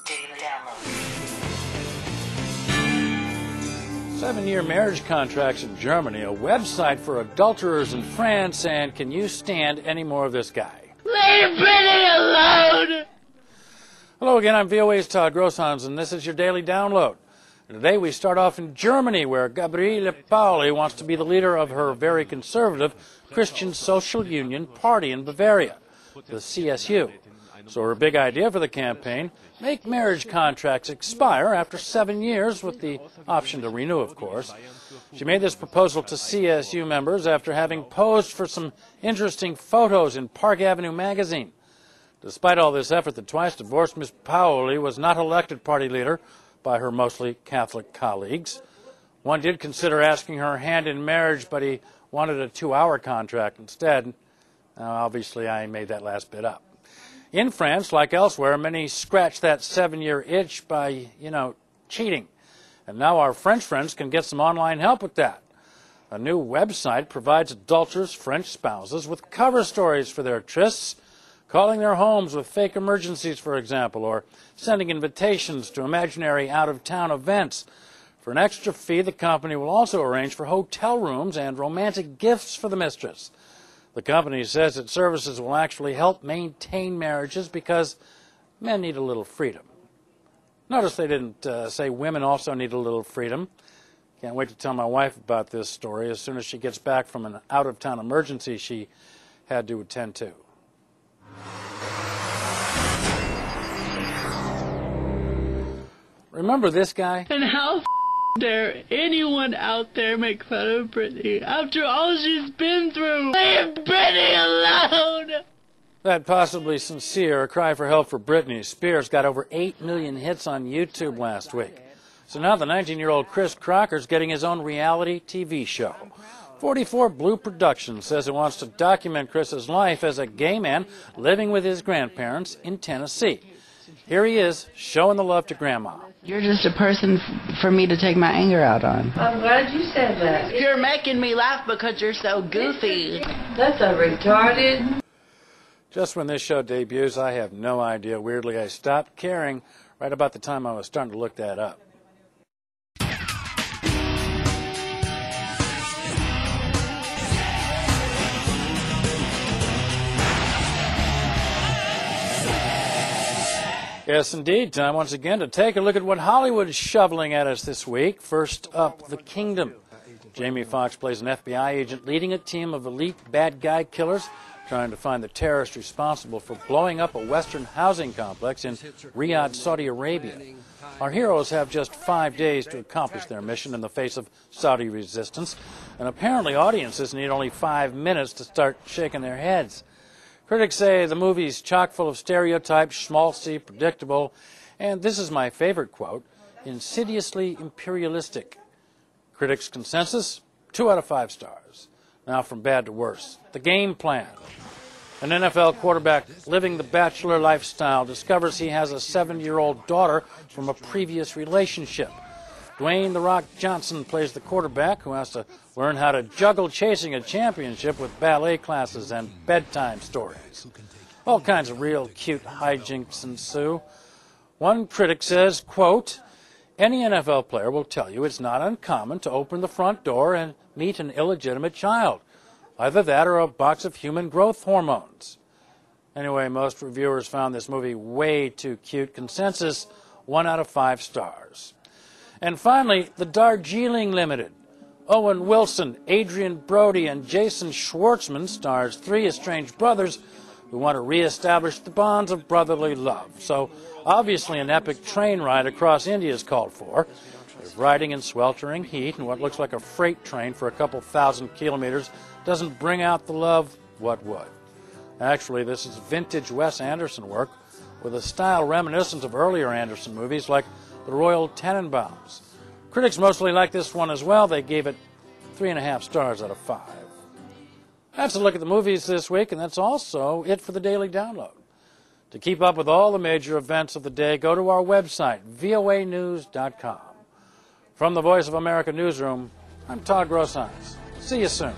Daily Download. 7-year marriage contracts in Germany, a website for adulterers in France, and can you stand any more of this guy? Leave Brittany alone! Hello again, I'm VOA's Todd Grosshans, and this is your Daily Download. And today we start off in Germany, where Gabriele Pauli wants to be the leader of her very conservative Christian Social Union party in Bavaria, the CSU. So her big idea for the campaign, make marriage contracts expire after 7 years with the option to renew, of course. She made this proposal to CSU members after having posed for some interesting photos in Park Avenue magazine. Despite all this effort, the twice-divorced Ms. Pauli was not elected party leader by her mostly Catholic colleagues. One did consider asking her hand in marriage, but he wanted a 2-hour contract instead. Now, obviously, I made that last bit up. In France, like elsewhere, many scratch that 7-year itch by, cheating. And now our French friends can get some online help with that. A new website provides adulterers' French spouses with cover stories for their trysts, calling their homes with fake emergencies, for example, or sending invitations to imaginary out-of-town events. For an extra fee, the company will also arrange for hotel rooms and romantic gifts for the mistress. The company says its services will actually help maintain marriages because men need a little freedom. Notice they didn't say women also need a little freedom. Can't wait to tell my wife about this story as soon as she gets back from an out-of-town emergency she had to attend to. Remember this guy? And how dare anyone out there make fun of Brittany after all she's been through? Leave Brittany alone! That possibly sincere cry for help for Britney Spears got over 8 million hits on YouTube last week. So now the 19-year-old Chris Crocker's getting his own reality TV show. 44 Blue Productions says it wants to document Chris's life as a gay man living with his grandparents in Tennessee. Here he is, showing the love to Grandma. You're just a person for me to take my anger out on. I'm glad you said that. You're making me laugh because you're so goofy. That's a retarded. Just when this show debuts, I have no idea. Weirdly, I stopped caring right about the time I was starting to look that up. Yes, indeed. Time once again to take a look at what Hollywood is shoveling at us this week. First up, The Kingdom. Jamie Foxx plays an FBI agent leading a team of elite bad guy killers trying to find the terrorist responsible for blowing up a Western housing complex in Riyadh, Saudi Arabia. Our heroes have just 5 days to accomplish their mission in the face of Saudi resistance, and apparently audiences need only 5 minutes to start shaking their heads. Critics say the movie's chock full of stereotypes, schmaltzy, predictable, and this is my favorite quote, insidiously imperialistic. Critics' consensus, 2 out of 5 stars. Now from bad to worse. The game plan. An NFL quarterback living the bachelor lifestyle discovers he has a 7-year-old daughter from a previous relationship. Dwayne "The Rock" Johnson plays the quarterback who has to learn how to juggle chasing a championship with ballet classes and bedtime stories. All kinds of real cute hijinks ensue. One critic says, quote, any NFL player will tell you it's not uncommon to open the front door and meet an illegitimate child. Either that or a box of human growth hormones. Anyway, most reviewers found this movie way too cute. Consensus, 1 out of 5 stars. And finally, the Darjeeling Limited. Owen Wilson, Adrian Brody, and Jason Schwartzman stars 3 estranged brothers who want to reestablish the bonds of brotherly love. So, obviously an epic train ride across India is called for. If riding in sweltering heat and what looks like a freight train for a couple thousand kilometers doesn't bring out the love, what would? Actually, this is vintage Wes Anderson work with a style reminiscent of earlier Anderson movies like The Royal Tenenbaums. Critics mostly like this one as well. They gave it 3.5 stars out of 5. That's a look at the movies this week, and that's also it for the Daily Download. To keep up with all the major events of the day, go to our website, voanews.com. From the Voice of America newsroom, I'm Todd Grosshans. See you soon.